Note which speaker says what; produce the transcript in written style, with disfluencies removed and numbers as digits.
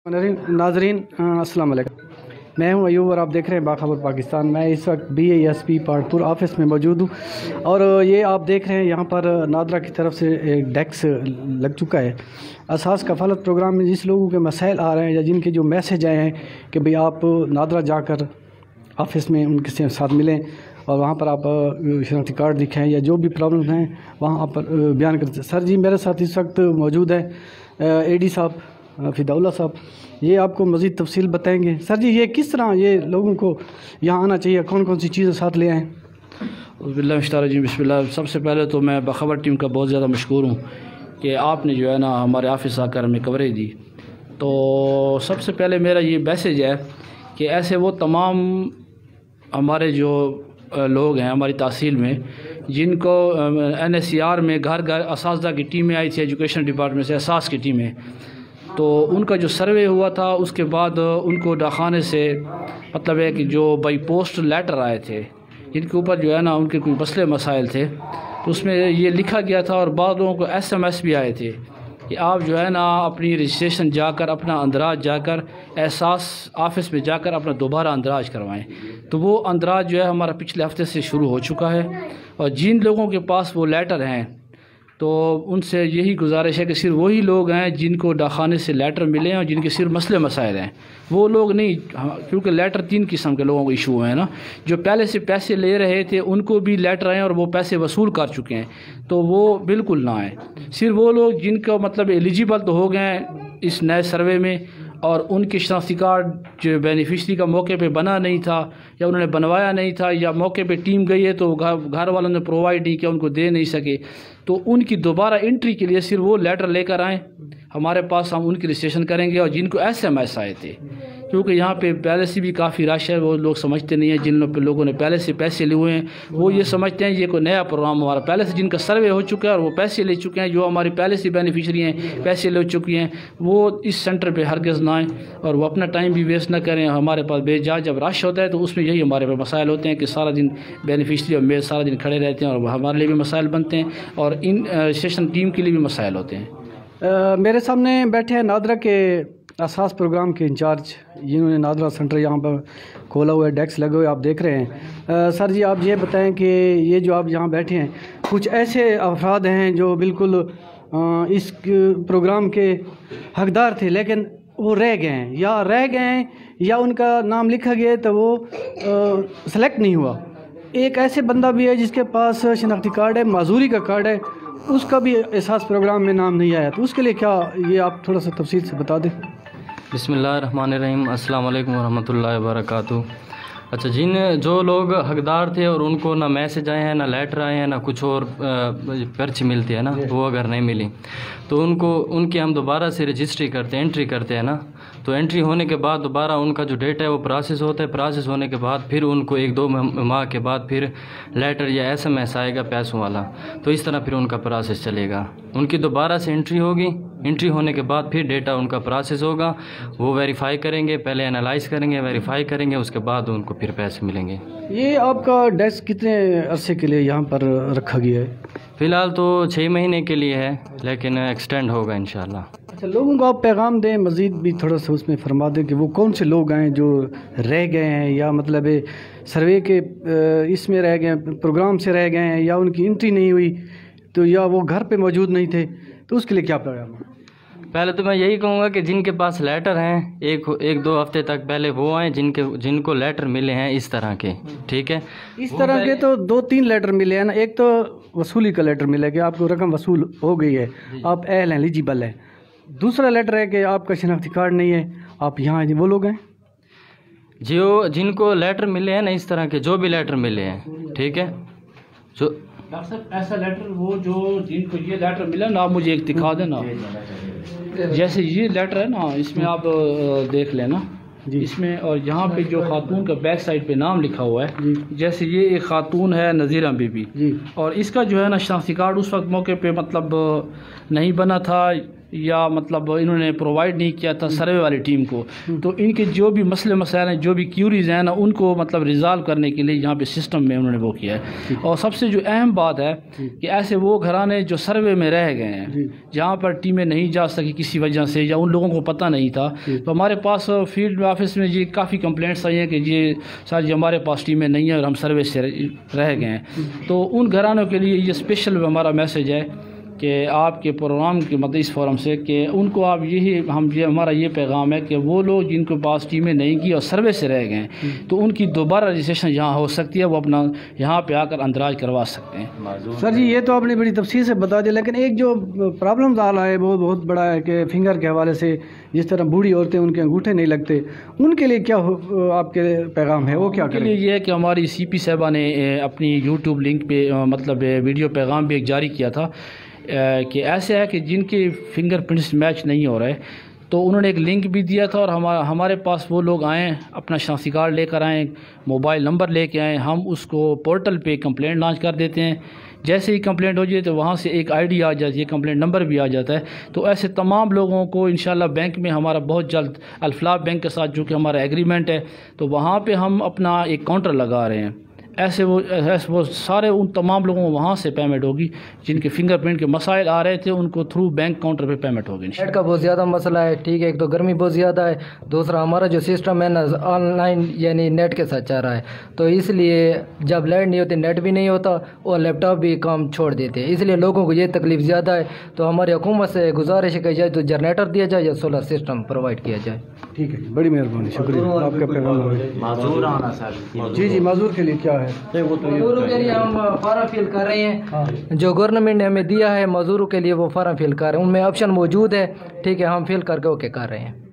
Speaker 1: नाजरीन अस्सलाम वालेकुम। मैं हूं अयूब और आप देख रहे हैं बाखबर पाकिस्तान। मैं इस वक्त BASP पार्टपुर ऑफिस में मौजूद हूं और ये आप देख रहे हैं यहाँ पर नादरा की तरफ से एक डेस्क लग चुका है। असास कफालत प्रोग्राम में जिस लोगों के मसाइल आ रहे हैं या जिनके जो मैसेज आए हैं कि भाई आप नादरा जाकर ऑफिस में उनके साथ मिलें और वहाँ पर आप शनाख्ती कार्ड दिखाएँ या जो भी प्रॉब्लम हैं वहाँ आप बयान करते हैं। सर जी मेरे साथ इस वक्त मौजूद है AD साहब फिदाउल्ला साहब, ये आपको मज़ीद तफसील बताएंगे। सर जी ये किस तरह ये लोगों को यहाँ आना चाहिए, कौन कौन सी चीज़ें साथ ले आएँ?
Speaker 2: बिस्मिल्लाह। सबसे पहले तो मैं बाखबर टीम का बहुत ज़्यादा मशकूर हूँ कि आपने जो है ना हमारे ऑफिस आकर हमें कवरेज दी। तो सबसे पहले मेरा ये मैसेज है कि ऐसे वो तमाम हमारे जो लोग हैं हमारी तहसील में जिनको NSCR में घर घर असातिज़ा की टीमें आई थी, एजुकेशन डिपार्टमेंट से असास की टीमें, तो उनका जो सर्वे हुआ था उसके बाद उनको डाकखाने से मतलब है कि जो बाई पोस्ट लेटर आए थे जिनके ऊपर जो है ना उनके कोई मसले मसाइल थे, तो उसमें ये लिखा गया था और बाद लोगों को SMS भी आए थे कि आप जो है ना अपनी रजिस्ट्रेशन जाकर अपना अंदराज जाकर एहसास ऑफिस में जाकर अपना दोबारा अंदराज करवाएं। तो वो अंदराज जो है हमारा पिछले हफ्ते से शुरू हो चुका है और जिन लोगों के पास वो लेटर हैं तो उनसे यही गुजारिश है कि सिर्फ वही लोग हैं जिनको डाकखाने से लेटर मिले हैं और जिनके सिर्फ मसले मसाइल हैं, वो लोग नहीं। क्योंकि लेटर 3 किस्म के लोगों को इशू है ना, जो पहले से पैसे ले रहे थे उनको भी लेटर आए और वो पैसे वसूल कर चुके हैं, तो वो बिल्कुल ना आए। सिर्फ वो लोग जिनका मतलब एलिजिबल तो हो गए हैं इस नए सर्वे में और उनके शनाख्ती कार्ड जो बेनिफिशरी का मौके पे बना नहीं था या उन्होंने बनवाया नहीं था या मौके पे टीम गई है तो घर वालों ने प्रोवाइड नहीं किया, उनको दे नहीं सके, तो उनकी दोबारा एंट्री के लिए सिर्फ वो लेटर लेकर आएँ हमारे पास, हम उनकी रजिस्ट्रेशन करेंगे। और जिनको SMS आए थे, क्योंकि यहाँ पे पहले से भी काफ़ी रश है, वो लोग समझते नहीं हैं, जिन लोगों ने पहले से पैसे लिए हुए हैं वो ये समझते हैं ये कोई नया प्रोग्राम हमारा, पहले से जिनका सर्वे हो चुका है और वो पैसे ले चुके हैं, जो हमारी पहले से बेनिफिशरी हैं पैसे ले चुकी हैं, वो इस सेंटर पे हरगिज़ ना आएँ और वो अपना टाइम भी वेस्ट ना करें। हमारे पास बेजा जब रश होता है तो उसमें यही हमारे पे मसाइल होते हैं कि सारा दिन बेनिफिशरी और मेरे सारा दिन खड़े रहते हैं और हमारे लिए भी मसाइल बनते हैं और इन सेशन टीम के लिए भी मसाइल होते हैं।
Speaker 1: मेरे सामने बैठे हैं नादरा के असास प्रोग्राम के इंचार्ज, जिन्होंने नादरा सेंटर यहाँ पर खोला हुआ है, डेस्क लगे हुए आप देख रहे हैं। सर जी आप ये बताएं कि ये जो आप यहाँ बैठे हैं कुछ ऐसे अफराद हैं जो बिल्कुल इस प्रोग्राम के हकदार थे लेकिन वो रह गए हैं या उनका नाम लिखा गया है तो वो सेलेक्ट नहीं हुआ। एक ऐसे बंदा भी है जिसके पास शनाख्ती कार्ड है, माजूरी का कार्ड है, उसका भी एहसास प्रोग्राम में नाम नहीं आया, तो उसके लिए क्या ये आप थोड़ा सा तफसील से बता दें।
Speaker 3: बिस्मिल्लाहिर्रहमानिर्रहीम, अस्सलाम वालेकुम वरहमतुल्लाहि वबरकातुहू। अच्छा, जो लोग हकदार थे और उनको ना मैसेज आए हैं ना लेटर आए हैं ना कुछ और पर्ची मिलती है ना, वो अगर नहीं मिली तो उनकी हम दोबारा से रजिस्ट्री करते हैं, एंट्री करते हैं ना, तो एंट्री होने के बाद दोबारा उनका जो डेटा है वो प्रोसेस होता है। प्रोसेस होने के बाद फिर उनको 1-2 माह के बाद फिर लेटर या SMS आएगा पैसों वाला, तो इस तरह फिर उनका प्रोसेस चलेगा। उनकी दोबारा से एंट्री होगी, एंट्री होने के बाद फिर डेटा उनका प्रोसेस होगा, वो वेरीफाई करेंगे, पहले एनालाइज करेंगे, वेरीफाई करेंगे, उसके बाद उनको फिर पैसे मिलेंगे।
Speaker 1: ये आपका डेस्क कितने अरसे के लिए यहाँ पर रखा गया है?
Speaker 3: फ़िलहाल तो 6 महीने के लिए है, लेकिन एक्सटेंड होगा इंशाल्लाह।
Speaker 1: अच्छा, लोगों को आप पैगाम दें, मज़ीद भी थोड़ा सा उसमें फरमा दें कि वो कौन से लोग हैं जो रह गए हैं या मतलब सर्वे के इसमें रह गए हैं, प्रोग्राम से रह गए हैं या उनकी एंट्री नहीं हुई तो या वो घर पे मौजूद नहीं थे, तो उसके लिए क्या पैगाम है?
Speaker 3: पहले तो मैं यही कहूँगा कि जिनके पास लेटर हैं 1-2 हफ्ते तक पहले वो आएँ जिनको लेटर मिले हैं इस तरह के, ठीक है।
Speaker 1: इस तरह के तो 2-3 लेटर मिले हैं ना, एक तो वसूली का लेटर मिला कि आपको रकम वसूल हो गई है, आप एल हैं, एलिजिबल है। दूसरा लेटर है कि आपका शनाख्ती कार्ड नहीं है, आप यहाँ हैं, वो लोग हैं
Speaker 3: जिनको लेटर मिले हैं ना इस तरह के, जो भी लेटर मिले हैं, ठीक है। जो
Speaker 2: डॉक्टर साहब ऐसा लेटर वो जो जिनको ये लेटर मिला ना, आप मुझे एक दिखा देना। जैसे ये लेटर है ना, इसमें आप देख लेना जी, इसमें और यहाँ पे जो खातून का बैक साइड पे नाम लिखा हुआ है, जैसे ये एक खातून है नज़ीरा बीबी जी, और इसका जो है ना शनाख्ती कार्ड उस वक्त मौके पे मतलब नहीं बना था یا مطلب انہوں نے پرووائڈ نہیں کیا تھا سروے والی ٹیم کو. تو ان کے جو بھی مسئلے مسائل ہیں, جو بھی کیوریز ہیں نا, ان کو مطلب ریزالو کرنے کے لیے یہاں پہ سسٹم میں انہوں نے وہ کیا ہے. اور سب سے جو اہم بات ہے کہ ایسے وہ گھرانے جو سروے میں رہ گئے ہیں, جہاں پر ٹیمیں نہیں جا سکی کسی وجہ سے یا ان لوگوں کو پتہ نہیں تھا, تو ہمارے پاس فیلڈ آفس میں یہ کافی کمپلینٹس آئی ہیں کہ یہ سر جی ہمارے پاس ٹیمیں نہیں ہیں اور ہم سروے سے رہ گئے ہیں. تو ان گھرانوں کے لیے یہ اسپیشل ہمارا میسج ہے کہ آپ کے پروگرام کے مطلب اس فورم سے کہ ان کو آپ ہمارا یہ پیغام ہے کہ وہ لوگ جن کے پاس ٹیمیں نہیں کی اور سروے سے رہ گئے ہیں, تو ان کی دوبارہ رجسٹریشن یہاں ہو سکتی ہے, وہ اپنا یہاں پہ آ کر اندراج کروا سکتے ہیں.
Speaker 1: سر جی یہ تو آپ نے بڑی تفصیل سے بتا دیا, لیکن ایک جو پرابلم آ رہا ہے وہ بہت بڑا ہے کہ فنگر کے حوالے سے جس طرح بوڑھی عورتیں ان کے انگوٹھے نہیں لگتے, ان کے لیے کیا آپ کے پیغام ہے, وہ کیا کریں؟
Speaker 2: یہ ہے کہ ہماری سی پی صاحبہ نے اپنی یوٹیوب لنک پہ مطلب ویڈیو پیغام بھی ایک جاری کیا تھا کہ ایسے ہے کہ جن کے فنگر پرنٹس میچ نہیں ہو رہے, تو انہوں نے ایک لنک بھی دیا تھا. اور ہمارے پاس وہ لوگ آئیں, اپنا شناختی کارڈ لے کر آئیں, موبائل نمبر لے کے آئیں, ہم اس کو پورٹل پہ کمپلینٹ لانچ کر دیتے ہیں. جیسے ہی کمپلینٹ ہو جائے تو وہاں سے ایک آئی ڈی آ جاتی ہے, کمپلینٹ نمبر بھی آ جاتا ہے. تو ایسے تمام لوگوں کو انشاءاللہ بینک میں ہمارا بہت جلد الفلاح بینک کے ساتھ جو کہ ہمارا ایگریمنٹ ہے, تو وہاں پہ ہم اپنا ایک کاؤنٹر لگا رہے ہیں. ایسے وہ سارے ان تمام لوگوں کو وہاں سے پیمنٹ ہوگی جن کے فنگر پرنٹ کے مسائل آ رہے تھے, ان کو تھرو بینک کاؤنٹر پہ پیمنٹ ہوگی.
Speaker 4: نیٹ کا بہت زیادہ مسئلہ ہے, ٹھیک ہے, ایک تو گرمی بہت زیادہ ہے, دوسرا ہمارا جو سسٹم ہے نا آن لائن یعنی نیٹ کے ساتھ چل رہا ہے, تو اس لیے جب لائٹ نہیں ہوتی نیٹ بھی نہیں ہوتا اور لیپ ٹاپ بھی کام چھوڑ دیتے ہیں, اس لیے لوگوں کو یہ تکلیف زیادہ ہے. تو ہماری حکومت سے گزارش کی جائے تو جنریٹر دیا جائے یا سولر سسٹم پرووائڈ کیا جائے.
Speaker 1: ٹھیک ہے, بڑی مہربانی, شکریہ آپ کا پیغام.
Speaker 5: معذور آنا سر.
Speaker 1: جی معذور کے لیے کیا ہے؟
Speaker 4: مزدوروں کے لیے ہم فارم فل کر رہے ہیں, جو گورنمنٹ نے ہمیں دیا ہے مزدوروں کے لیے وہ فارم فل کر رہے ہیں, ان میں آپشن موجود ہے, ٹھیک ہے, ہم فل کر کے اوکے کر رہے ہیں.